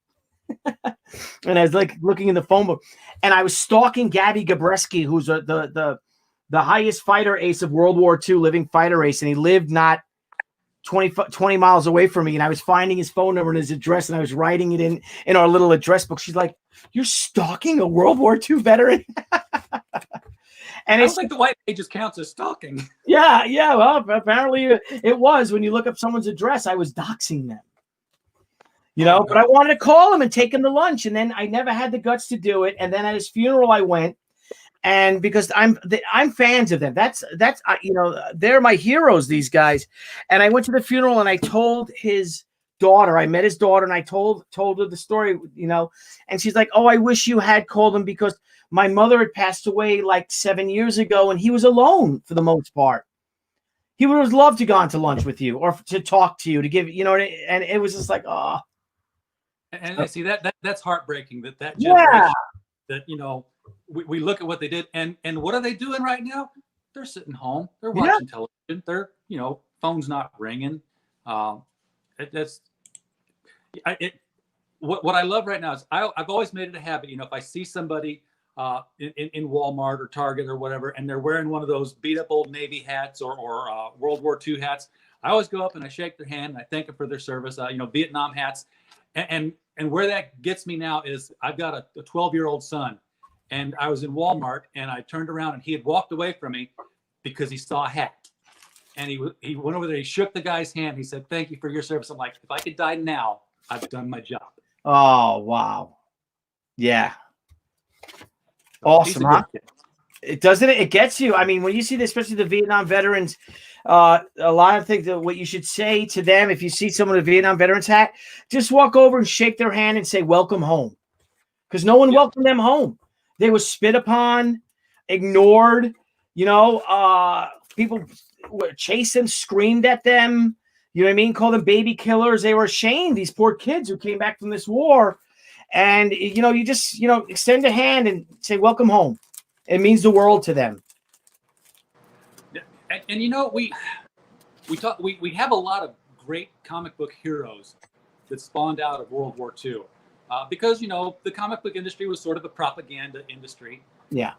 Speaker 2: And I was like looking in the phone book. And I was stalking Gabby Gabreski, who's the highest fighter ace of World War II, living fighter ace. And he lived not 20 miles away from me, and I was finding his phone number and his address, and I was writing it in our little address book. She's like, "You're stalking a World War II veteran?" And
Speaker 1: it's like the white pages counts as stalking.
Speaker 2: Yeah. Well, apparently it was. When you look up someone's address, I was doxing them. But I wanted to call him and take him to lunch, and then I never had the guts to do it. And then at his funeral, I went. And because I'm fans of them, that's they're my heroes, these guys. And I went to the funeral and I told his daughter, I met his daughter, and I told her the story, and she's like, "Oh, I wish you had called him because my mother had passed away like 7 years ago, and he was alone for the most part. He would have loved to go on to lunch with you or to talk to you, to give, and it was just like, oh."
Speaker 1: And I see that's heartbreaking that generation that, we look at what they did, and what are they doing right now? They're sitting home. They're watching television. They're, phone's not ringing. What I love right now is I've always made it a habit. If I see somebody in Walmart or Target or whatever, and they're wearing one of those beat up old Navy hats or World War II hats, I always go up and I shake their hand and I thank them for their service. Vietnam hats, and where that gets me now is I've got a 12-year-old son. And I was in Walmart, and I turned around, and he had walked away from me because he saw a hat. And he went over there, he shook the guy's hand. He said, "Thank you for your service." I'm like, if I could die now, I've done my job.
Speaker 2: Oh, wow. Yeah.
Speaker 1: So he's
Speaker 2: Awesome,
Speaker 1: a
Speaker 2: huh?
Speaker 1: good kid.
Speaker 2: It doesn't. It gets you. I mean, when you see this, especially the Vietnam veterans, a lot of things that what you should say to them if you see someone with a Vietnam veterans hat, just walk over and shake their hand and say "Welcome home," because no one
Speaker 1: Yeah.
Speaker 2: welcomed them home. They were spit upon, ignored. People chased them, screamed at them. You know what I mean? Called them baby killers. They were ashamed. These poor kids who came back from this war, and you just extend a hand and say "Welcome home." It means the world to them.
Speaker 1: Yeah. And we have a lot of great comic book heroes that spawned out of World War II, because the comic book industry was sort of a propaganda industry.
Speaker 2: Yeah.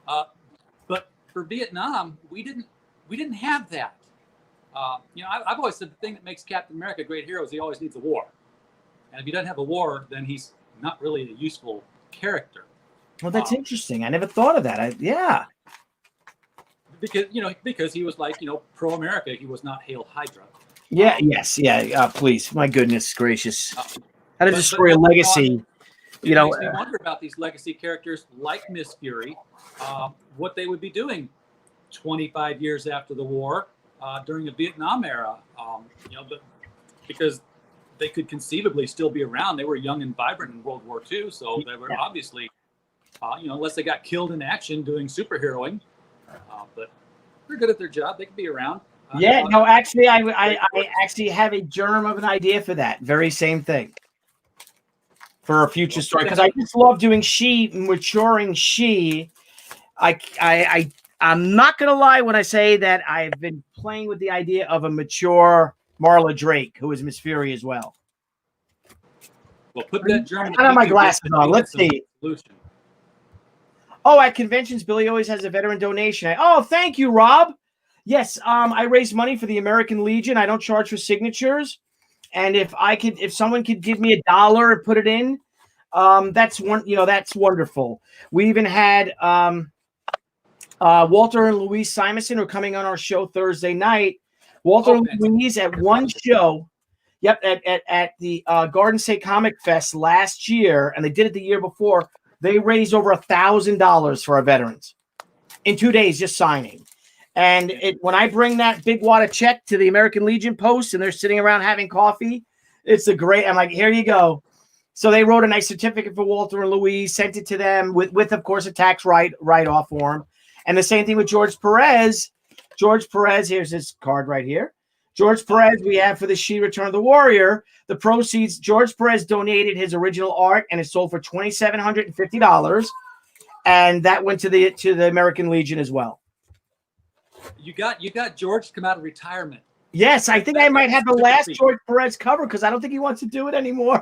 Speaker 1: But for Vietnam, we didn't have that. I've always said the thing that makes Captain America a great hero is he always needs a war, and if he doesn't have a war, then he's not really a useful character.
Speaker 2: Well, that's interesting. I never thought of that. Yeah.
Speaker 1: Because he was like pro America. He was not Hail Hydra.
Speaker 2: Yeah. Yes. Yeah. Please, my goodness gracious, how to destroy a
Speaker 1: but
Speaker 2: legacy.
Speaker 1: It makes me wonder about these legacy characters like Miss Fury, what they would be doing 25 years after the war, during the Vietnam era. Because they could conceivably still be around. They were young and vibrant in World War II, so they were obviously, unless they got killed in action doing superheroing, but they're good at their job. They could be around.
Speaker 2: No, actually, I actually have a germ of an idea for that very same thing for a future story, because I just love doing maturing I'm not gonna lie when I say that I've been playing with the idea of a mature Marla Drake, who is Miss Fury as well.
Speaker 1: Well, put that German.
Speaker 2: I have my glasses on. Let's see.
Speaker 1: Solution.
Speaker 2: Oh, at conventions, Billy always has a veteran donation. Oh, thank you, Rob. Yes, I raise money for the American Legion. I don't charge for signatures, and if someone could give me $1 and put it in, that's wonderful. We even had Walter and Louise Simonson are coming on our show Thursday night. Walter and Louise at one show. Yep, at the Garden State Comic Fest last year, and they did it the year before. They raised over $1,000 for our veterans in 2 days, just signing. And when I bring that big wad of check to the American Legion post, and they're sitting around having coffee, I'm like, here you go. So they wrote a nice certificate for Walter and Louise, sent it to them with of course, a tax write-off form. And the same thing with George Perez. George Perez, here's his card right here. George Perez, we have for the She Return of the Warrior. The proceeds, George Perez donated his original art, and it sold for $2,750, and that went to the American Legion as well.
Speaker 1: You got George to come out of retirement.
Speaker 2: Yes, I think I might have the last George Perez cover because I don't think he wants to do it anymore.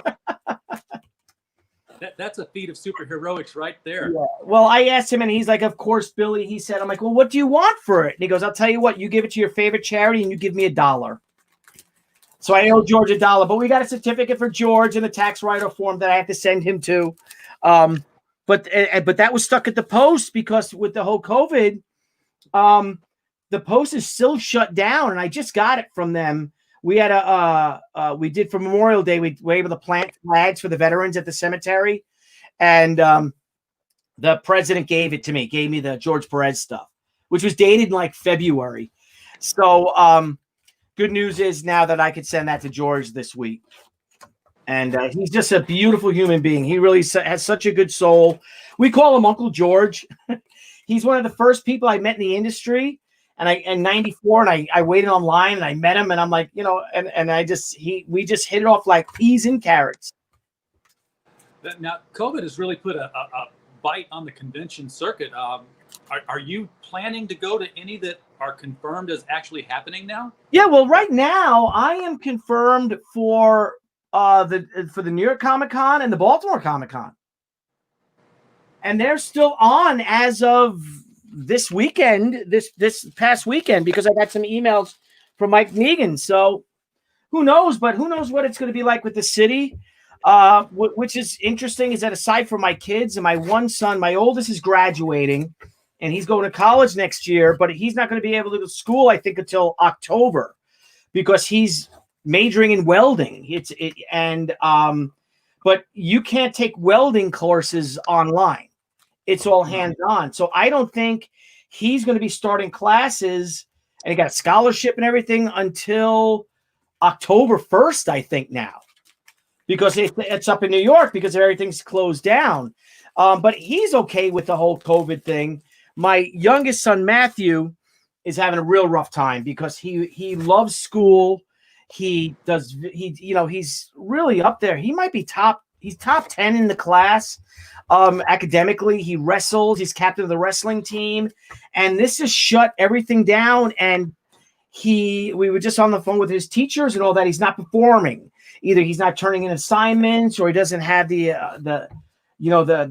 Speaker 1: That's a feat of superheroics right there.
Speaker 2: Yeah. Well, I asked him, and he's like, "Of course, Billy." He said, "I'm like, well, what do you want for it?" And he goes, "I'll tell you what. You give it to your favorite charity, and you give me $1." So I owe George $1, but we got a certificate for George in the tax write-off form that I have to send him to. But that was stuck at the post because with the whole COVID, the post is still shut down, and I just got it from them. We had we did for Memorial Day. We were able to plant flags for the veterans at the cemetery, and the president gave me the George Perez stuff, which was dated in like February. So good news is now that I could send that to George this week, and he's just a beautiful human being. He really has such a good soul. We call him Uncle George. He's one of the first people I met in the industry. And in '94, and I waited online and I met him, and I'm like, and we just hit it off like peas and carrots.
Speaker 1: Now, COVID has really put a bite on the convention circuit. Are you planning to go to any that are confirmed as actually happening now?
Speaker 2: Yeah, well, right now I am confirmed for the New York Comic Con and the Baltimore Comic Con, and they're still on as of this weekend, this past weekend, because I got some emails from Mike Negan. So who knows? But who knows what it's going to be like with the city? Which is interesting is that aside from my kids and my one son, my oldest is graduating and he's going to college next year, but he's not going to be able to go to school, I think, until October because he's majoring in welding. But you can't take welding courses online. it's all hands on. So I don't think he's going to be starting classes, and he got a scholarship and everything until October 1st, I think now, because it's up in New York because everything's closed down. But he's okay with the whole COVID thing. My youngest son, Matthew, is having a real rough time because he loves school. He's really up there. He might be he's top 10 in the class. Academically, he wrestles. He's captain of the wrestling team. And this has shut everything down. And we were just on the phone with his teachers and all that. He's not performing. Either he's not turning in assignments, or he doesn't have the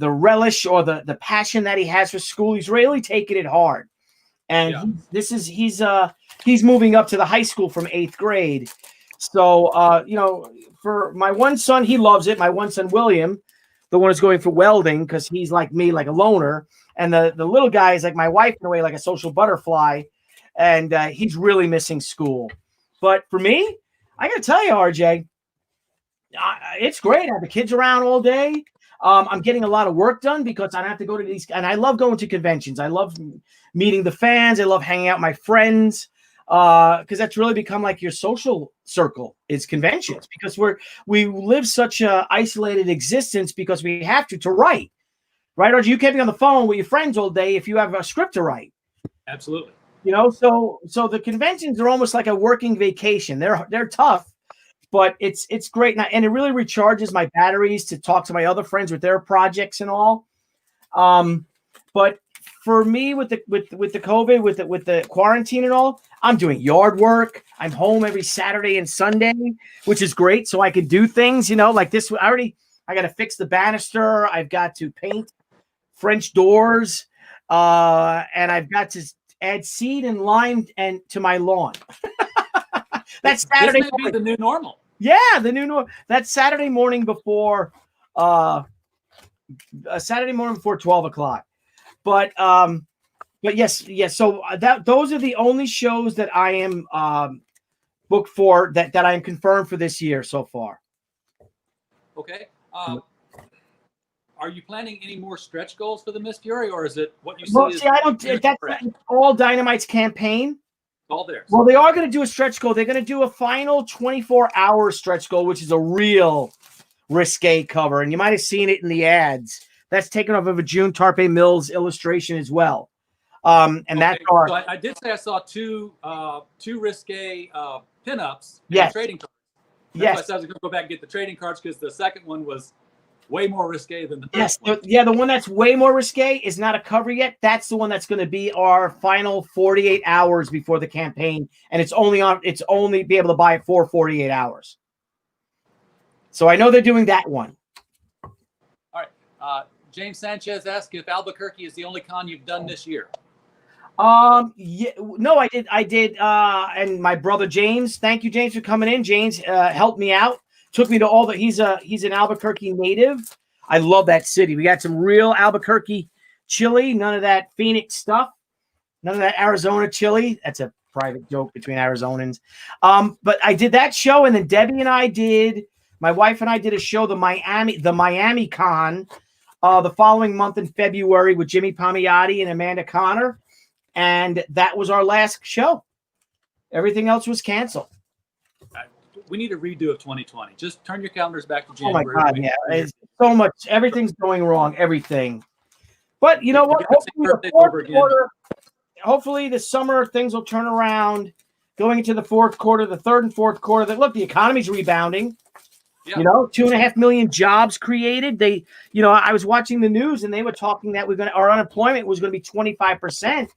Speaker 2: relish or the passion that he has for school. He's really taking it hard. And he's moving up to the high school from 8th grade. So, for my one son, he loves it. My one son, William, the one who's going for welding, because he's like me, like a loner. And the little guy is like my wife in a way, like a social butterfly. And he's really missing school. But for me, I got to tell you, RJ, it's great. I have the kids around all day. I'm getting a lot of work done because I don't have to go to these. And I love going to conventions. I love meeting the fans. I love hanging out with my friends because that's really become like your social circle is conventions, because we live such a isolated existence because we have to write. Right, RJ? You can't be on the phone with your friends all day if you have a script to write.
Speaker 1: Absolutely.
Speaker 2: So the conventions are almost like a working vacation. They're tough, but it's great now, and it really recharges my batteries to talk to my other friends with their projects and all. But for me, with the COVID, with the quarantine and all, I'm doing yard work. I'm home every Saturday and Sunday, which is great, so I could do things, like this. I got to fix the banister. I've got to paint French doors, and I've got to add seed and lime and to my lawn. That's Saturday.
Speaker 1: This may be the new normal.
Speaker 2: Yeah, the new normal. That's Saturday morning before Saturday morning before 12 o'clock. But yes. So those are the only shows that I am booked for that I am confirmed for this year so far.
Speaker 1: Okay. Are you planning any more stretch goals for the Miss Fury, or is it what you see?
Speaker 2: Well, see, I don't. That's all Dynamite's campaign.
Speaker 1: All theirs.
Speaker 2: Well, they are going to do a stretch goal. They're going to do a final 24-hour stretch goal, which is a real risque cover, and you might have seen it in the ads. That's taken off of a June Tarpe Mills illustration as well. And that's our.
Speaker 1: So I did say I saw two risque pinups.
Speaker 2: Yes.
Speaker 1: Trading cards.
Speaker 2: Yes.
Speaker 1: That's why I was going to go back and get the trading cards, because the second one was way more risque than the
Speaker 2: first
Speaker 1: one.
Speaker 2: Yeah, the one that's way more risque is not a cover yet. That's the one that's going to be our final 48 hours before the campaign, and it's only be able to buy it for 48 hours. So I know they're doing that one.
Speaker 1: All right. James Sanchez asked if Albuquerque is the only con you've done this year.
Speaker 2: Yeah, no, I did. And my brother James, thank you, James, for coming in. James helped me out. Took me to all the. He's an Albuquerque native. I love that city. We got some real Albuquerque chili. None of that Phoenix stuff. None of that Arizona chili. That's a private joke between Arizonans. But I did that show, and then Debbie and my wife and I did a show, the Miami Con, the following month in February with Jimmy Palmiotti and Amanda Connor, and that was our last show. Everything else was canceled.
Speaker 1: We need a redo of 2020. Just turn your calendars back to January.
Speaker 2: Oh my God, yeah. It's so much. Everything's going wrong. Everything. But you know what? Hopefully the summer things will turn around. Going into the fourth quarter, the third and fourth quarter. Look, the economy's rebounding. Yeah. 2.5 million jobs created. I was watching the news and they were talking that our unemployment was going to be 25%,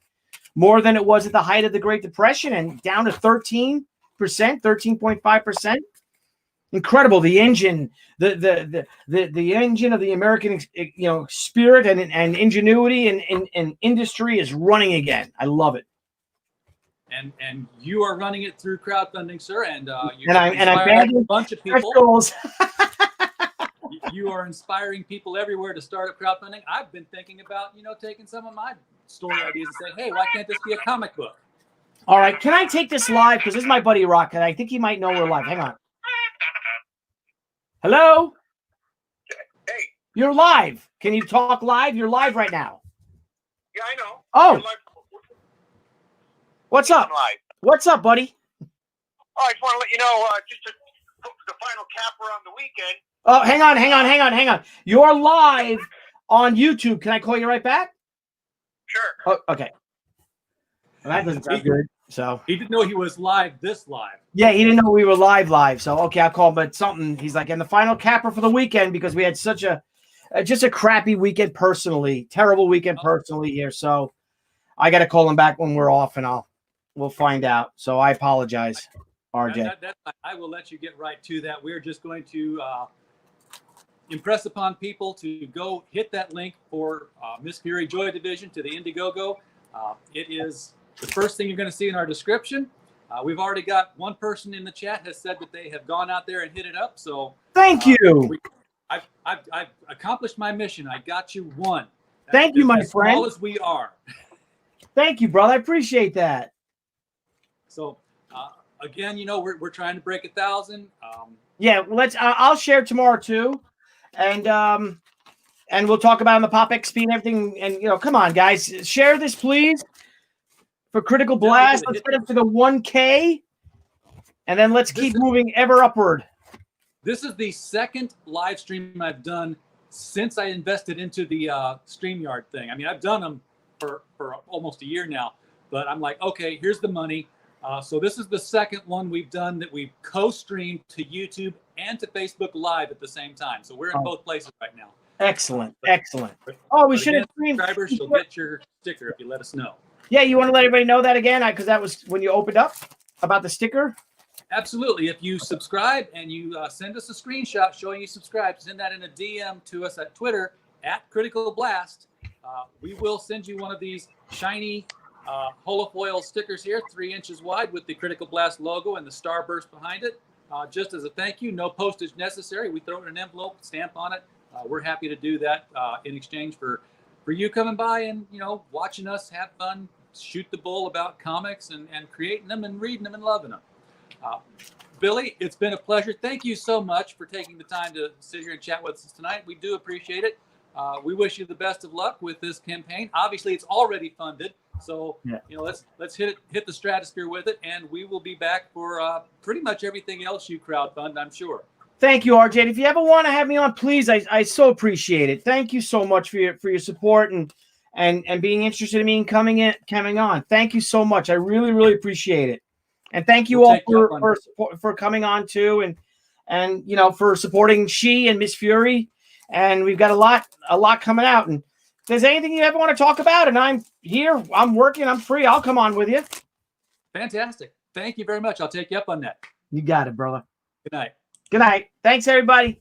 Speaker 2: more than it was at the height of the Great Depression, and down to 13.5%. Incredible. The engine, the engine of the American, spirit and ingenuity and industry is running again. I love it.
Speaker 1: And you are running it through crowdfunding, sir. And
Speaker 2: I'm
Speaker 1: a bunch of people. You are inspiring people everywhere to start up crowdfunding. I've been thinking about, taking some of my story ideas and saying, hey, why can't this be a comic book?
Speaker 2: All right, can I take this live? Because this is my buddy Rock, and I think he might know we're live. Hang on. Hello?
Speaker 3: Hey.
Speaker 2: You're live. Can you talk live? You're live right now.
Speaker 3: Yeah, I know.
Speaker 2: Oh, what's up?
Speaker 3: Live.
Speaker 2: What's up, buddy?
Speaker 3: Oh, I just want to let you know, just to put the final capper on the weekend.
Speaker 2: Oh, hang on. You're live on YouTube. Can I call you right back?
Speaker 3: Sure.
Speaker 2: Oh, okay. Well, that doesn't sound good. So
Speaker 1: He didn't know he was live.
Speaker 2: yeah, he didn't know we were live. So okay, I'll call him. But something he's like, and the final capper for the weekend because we had such a just a crappy weekend personally, terrible weekend personally here. So I got to call him back when we're off, and we'll find out. So I apologize, RJ.
Speaker 1: I will let you get right to that. We're just going to impress upon people to go hit that link for Miss Fury Joy Division to the Indiegogo. It is the first thing you're going to see in our description. We've already got one person in the chat has said that they have gone out there and hit it up. So
Speaker 2: thank you.
Speaker 1: I've accomplished my mission. I got you one.
Speaker 2: Thank you, my
Speaker 1: as
Speaker 2: friend.
Speaker 1: Small as we are.
Speaker 2: Thank you, brother. I appreciate that.
Speaker 1: So again, we're trying to break 1,000.
Speaker 2: Yeah, I'll share tomorrow too, and we'll talk about it on the Pop XP and everything. And come on, guys, share this please for Critical Blast. Let's get up to the 1K, and then let's keep moving ever upward.
Speaker 1: This is the second live stream I've done since I invested into the StreamYard thing. I mean, I've done them for almost a year now, but I'm like, okay, here's the money. So this is the second one we've done that we've co-streamed to YouTube and to Facebook Live at the same time. So we're in both places right now.
Speaker 2: Excellent. Oh, we should have streamed.
Speaker 1: Subscribers, you'll get your sticker if you let us know.
Speaker 2: Yeah, you want to let everybody know that again? Because that was when you opened up about the sticker.
Speaker 1: Absolutely. If you subscribe and you send us a screenshot showing you subscribe, send that in a DM to us at Twitter at Critical Blast. We will send you one of these shiny holofoil stickers here, 3 inches wide with the Critical Blast logo and the starburst behind it. Just as a thank you, no postage necessary. We throw it in an envelope, stamp on it. We're happy to do that in exchange for you coming by and, watching us have fun, shoot the bull about comics and creating them and reading them and loving them. Billy, it's been a pleasure. Thank you so much for taking the time to sit here and chat with us tonight. We do appreciate it. We wish you the best of luck with this campaign. Obviously, it's already funded, so let's hit the stratosphere with it, and we will be back for pretty much everything else you crowdfund, I'm sure.
Speaker 2: Thank you, RJ. If you ever want to have me on, please, I so appreciate it. Thank you so much for your support and being interested in me coming on. Thank you so much. I really, really appreciate it. And thank you all for coming on too, and for supporting She and Miss Fury. And we've got a lot coming out. And if there's anything you ever want to talk about, and I'm here, I'm working, I'm free, I'll come on with you.
Speaker 1: Fantastic. Thank you very much. I'll take you up on that.
Speaker 2: You got it, brother.
Speaker 1: Good night.
Speaker 2: Good night. Thanks, everybody.